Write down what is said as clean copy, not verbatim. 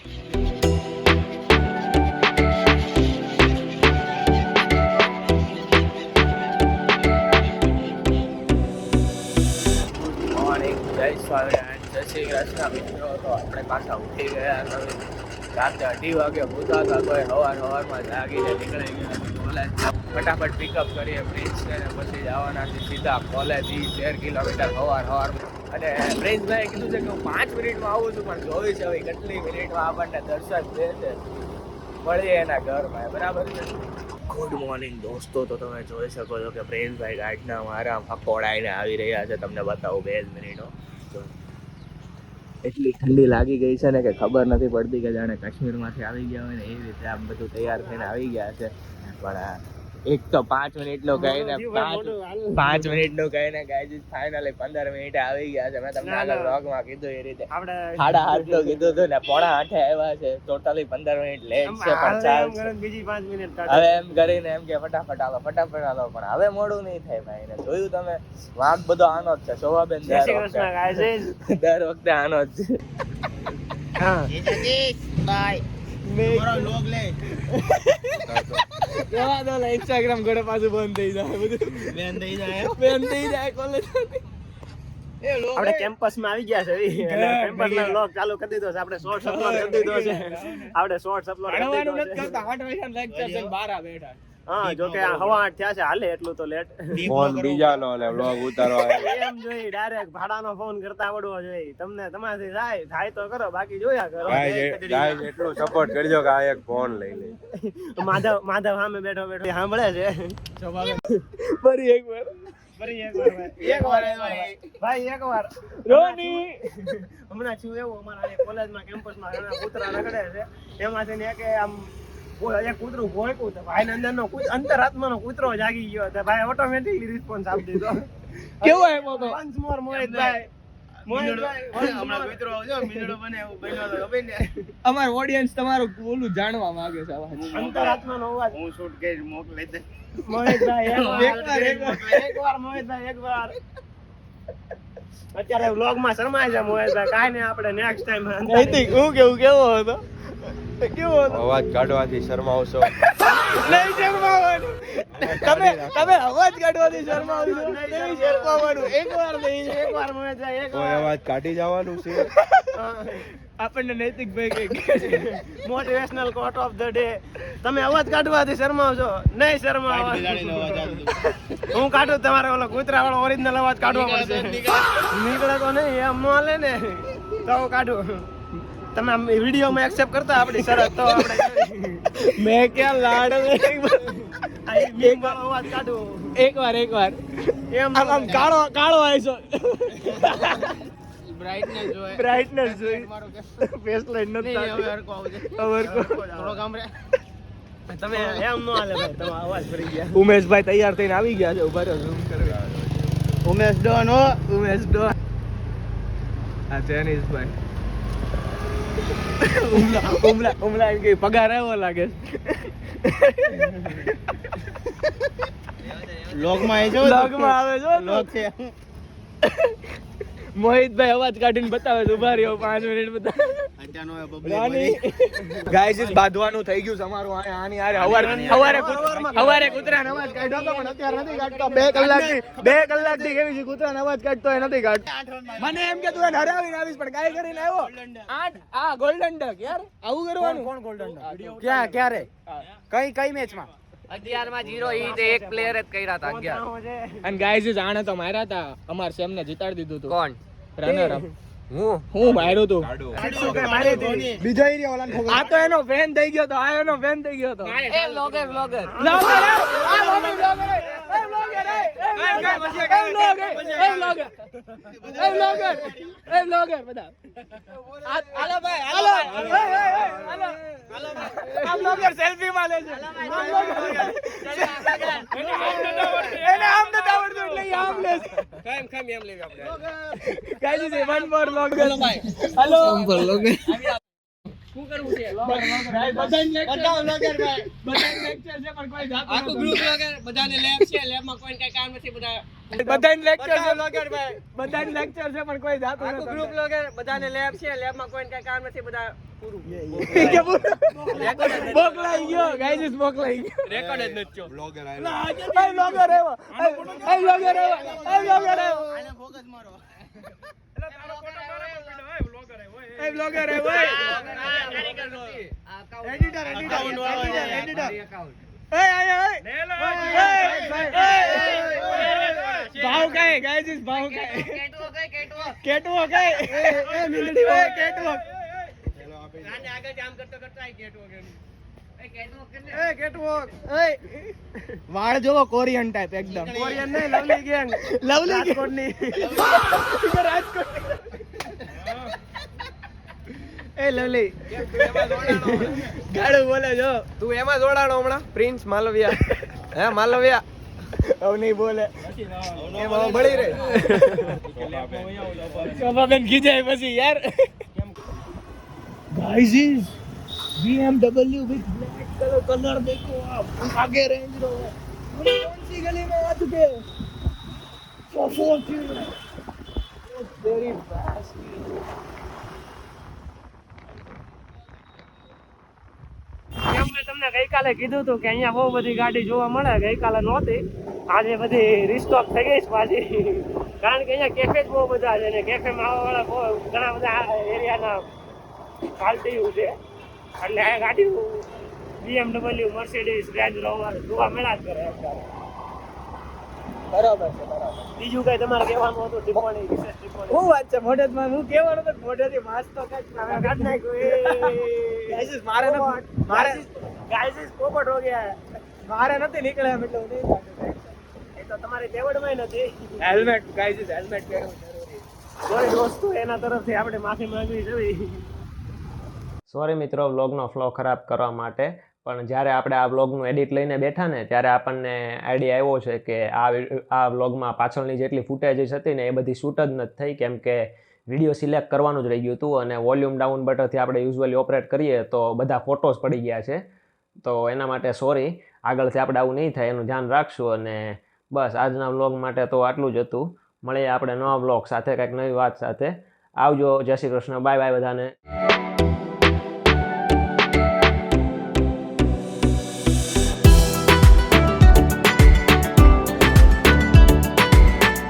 જય સ્વામિનારાયણ, જય શ્રી કૃષ્ણ મિત્રો. તો આપણે પાછા ઉઠી ગયા. રાતે 2:30 વાગે પૂતા હતા, કોઈ સવારમાં જાગીને નીકળી ગયા કોલેજ. ફટાફટ પિકઅપ કરીએ પ્રિન્સને, પછી જવાના છે સીધા કોલેજ. 13 કિલોમીટર સવારમાં. અને પ્રિન્સભાઈએ કીધું છે કે હું 5 મિનિટમાં આવું છું, પણ જોઈશ હવે કેટલી મિનિટમાં આપણને દર્શન દે છે. મળીએ એના ઘરમાં, બરાબર છે. ગુડ મોર્નિંગ દોસ્તો. તો તમે જોઈ શકો છો કે પ્રિન્સભાઈ ગાઈડના મારા પકોડાઈને આવી રહ્યા છે. તમને બતાવું 2 મિનિટો. તો એટલી ઠંડી લાગી ગઈ છે ને કે ખબર નથી પડતી કે જાણે કાશ્મીરમાંથી આવી ગયા હોય ને એવી રીતે આમ બધું તૈયાર થઈને આવી ગયા છે. પણ એક તો 5 મિનિટનો કહીને 5 મિનિટનો કહીને ગાઈઝ ફાઇનલી 15 મિનિટે આવી ગયા છે. મેં તમને આગળ વ્લોગમાં કીધું એ રીતે 8:30 તો કીધું હતું ને, 7:45 આવ્યા છે. ટોટલી 15 મિનિટ લેટ છે. પણ બીજી 5 મિનિટ હવે એમ કરીને એમ કે ફટાફટ આવો. પણ હવે મોડું નહીં થાય ભાઈ ને. જોયું તમે, વાંક બધો આનો જ છે. શોભાબેન દર વખતે આનો જ છે. હા ઇન્સ્ટાગ્રામ ઘરે પાછું બંધ થઈ જાય, બધું બંધ થઈ જાય કોલેજ. આપણે કેમ્પસ માં આવી ગયા છે. કેમ્પસ ના વ્લોગ ચાલુ કરી દીધો છે. આપણે શોર્ટ્સ અપલોડ કરી દીધો છે. આપણે શોર્ટ્સ અપલોડ કરી દીધો છે. હા, જો કે 8:15 થયા છે. હાલે એટલું તો લેટ. ફોન બીજાનો લે વ્લોગ ઉતારવા એમ જોઈ ડાયરેક્ટ ભાડાનો ફોન કરતા આવડવો જોઈએ. તમને તમારાથી થાય તો કરો, બાકી જોયા કરો. ગાઈસ એટલું સપોર્ટ કરજો કે આ એક ફોન લઈ લે. માધવ સામે બેઠો સાંભળે છે. ફરી એકવાર રોની હમણાં છું એવું, અમારા કોલેજમાં કેમ્પસમાં ઘણા કૂતરા રખડે છે. એમાંથી ને કે આમ એક કૂતરું ભોંક્યું તો ભાઈ અંદરનો અંતરાત્માનો કૂતરો જાગી ગયો તો ભાઈ ઓટોમેટિકલી રિસ્પોન્સ આપી દીધો. કેવો આવ્યો તો વન્સ મોર મોહિતભાઈ હમણાં કૂતરો આવજો મીંડળો બને એવું બન્યો તો ખબર ને. અમાર ઓડિયન્સ તમારું ઓલું જાણવા માંગે છે. અંતરાત્માનો અવાજ હું શૂટ કરી મોકલી દે મોહિતભાઈ એકવાર મોહિતભાઈ એકવાર. અત્યારે વ્લોગમાં શરમાય છે મોહિતભાઈ. કાંઈ નહીં, આપણે નેક્સ્ટ ટાઈમ હું કેવો હતો અવાજ કાઢવાથી શરમાવશો નહીં શરમાવાનું. તમે અવાજ કાઢવાથી શરમાવશો નહીં શરમાવાનું. એકવાર મોહિતભાઈ કોઈ અવાજ કાઢી જવાનું છે. આપણને નૈતિકભાઈ કે motivational quote of the day. તમે અવાજ કાઢવાથી શરમાવશો નહીં શરમાવો. હું કાઢું, તમારે ઓલો કૂતરા વાળો ઓરિજિનલ અવાજ કાઢવો પડશે. નીકળે તો નહીં, એમ ન હાલે ને તો હું કાઢું. તમે વિડીયોમાં એક્સેપ્ટ કરતા આપણી શરત તો આપણે મેં ક્યાં લાડ અવાજ કાઢું. એકવાર એમ આમ કાળો આવીશો બ્રાઇટનેસ જોઈ ફેસ લાઈન નથી તમે એમ ન હાલે ભાઈ. તમારો અવાજ ભરી ગયા. ઉમેશભાઈ તૈયાર થઈને આવી ગયા છે. ઉભા રહ્યો ઝૂમ કરવા. ઉમેશ ડોન આ ચેનીઝભાઈ ઉમલા એમ કે પગાર આવ્યો લાગે. લોગમાં આવે છે. મોહિતભાઈ અવાજ કાઢીને બતાવે છે. ઉભા રહ્યો 5 મિનિટ બતાવે. ગાઈસ બાંધવાનું થઈ ગયું છે અમારું. આની હવારે કૂતરાનો અવાજ કાઢ્યો તો, પણ અત્યારે નથી કાઢતો. 2 કલાકથી કેવી છે કૂતરાનો અવાજ કાઢતો એ નથી કાઢતો. મને એમ કે તું એને હરાવીને આવીશ, પણ કાઈ કરીને આવ્યો 8 ગોલ્ડન ડક. યાર આવું કરવાનું. કોણ ગોલ્ડન ડક? ક્યારે કઈ મેચમાં? 11 0 એક પ્લેયર જ કર્યા હતા 11. અને ગાઈઝ આણે તો માર્યા હતા. અમાર સેમ ને જીતાડી દીધું હતું. કોણ રનર અપ? હું માર્યો તો. બીજો એરિયા ઓલાને ખબર. આ તો એનો ફેન થઈ ગયો તો. એ વ્લોગર બધા. હાલો ભાઈ હાલો. આ વ્લોગર સેલ્ફી માં લે છે. એને આમ ન આવડતું એટલે આમ લે છે. કેમ એમ લેવી આપણે. Guys is one more vlogger ભાઈ. હાલો વ્લોગર. શું કરવું છે? બધાને લેક્ચર ભાઈ. બધાને લેક્ચર છે પણ કોઈ જાતું નથી. આખું ગ્રુપ વ્લોગર. બધાને લેબ છે. લેબમાં કોઈને કઈ કામ નથી. બધાને લેક્ચર છે વ્લોગર ભાઈ. બધાને લેક્ચર છે પણ કોઈ જાતું નથી. આખું ગ્રુપ વ્લોગર. બધાને લેબ છે. લેબમાં કોઈને કઈ કામ નથી. બધા બોકલાઈ ગયો ગાઈસ, બોકલાઈ ગયો. રેકોર્ડ જ નથી થયો. બ્લોગર એ બ્લોગર આવ્યો, એ બ્લોગર આવ્યો, એ બ્લોગર આવ્યો. એ બ્લોગર આવ્યો, એડિટર, એ આયા, ભાવ કાય ગાઈસ, ભાવ કાય કેટવોક એ મીંદડી હોય કેટવોક. એ કેટવોક, એ વાળ જોવો કોરિયન ટાઈપ એકદમ. કોરિયન નહીં, લવલી ગેંગ, લવલી gang. રાજકોટની. રાજકોટ. એ લવલી ગાડું બોલે જો. તું એમાં જોડાણો હમણાં પ્રિન્સ માલવિયા. હે માલવિયા હવે નહીં બોલે, એમાં બળી રહે. બેન ખીજાય પછી યાર. Guys BMW with black colour देखो आप, आगे रेंज रोवर. कौन सी गली में आ चुके हैं? 440. तेरी बात. એમ મેં તમને ગઈકાલે કીધું હતું કે અહીંયા બહુ બધી ગાડી જોવા મળે, ગઈકાલે નહોતી, આજે બધી રિસ્ટોક થઈ ગઈ છે પાછી. કારણ કે અહીંયા કેફે જ બહુ બધા છે ને કેફેમાં આવવાવાળા બહુ ઘણા બધા એરિયાના પાર્ટીઓ છે, એટલે આ ગાડીઓ BMW, મર્સિડીઝ, રેન્જ રોવર જોવા મળ્યા જ કરે અત્યારે. બરાબર છે, બરાબર. બીજું કઈ તમારે કહેવાનું હતું? ટિપ્પણી, વિશેષ ટિપ્પણી? હું વાત છે મોઢેમાં, હું કહેવાનું તો મોઢેથી માસ તો કાઢ કાઢ નાખ્યું. ગાઈસ મારે મારે ગાઈસ પોપટ હો ગયા. મારે નથી નીકળ્યા એટલે હું નહીં કાઢું. એ તો તમારી તેવડમાં નથી. હેલ્મેટ ગાઈસ, હેલ્મેટ પહેરવું જરૂરી. કોઈ દોસ્તો એના તરફથી આપણે માફી માંગવી જોઈએ. સોરી મિત્રો વ્લોગનો ફ્લો ખરાબ કરવા માટે, પણ જ્યારે આપણે આ વ્લોગનું એડિટ લઈને બેઠા ને ત્યારે આપણને આઈડિયા આવ્યો છે કે આ વ્લોગમાં પાછળની જેટલી ફૂટેજીસ હતી ને એ બધી શૂટ જ નથી થઈ, કેમ કે વિડીયો સિલેક્ટ કરવાનું જ રહી ગયું હતું અને વોલ્યુમ ડાઉન બટનથી આપણે યુઝ્યુઅલી ઓપરેટ કરીએ તો બધા ફોટોસ પડી ગયા છે. તો એના માટે સોરી, આગળથી આપણે આવું નહીં થાય એનું ધ્યાન રાખશું. અને બસ આજના વ્લોગ માટે તો આટલું જ હતું. મળીએ આપણે નવા વ્લોગ સાથે, કંઈક નવી વાત સાથે. આવજો, જય શ્રી કૃષ્ણ, બાય બાય બધાને.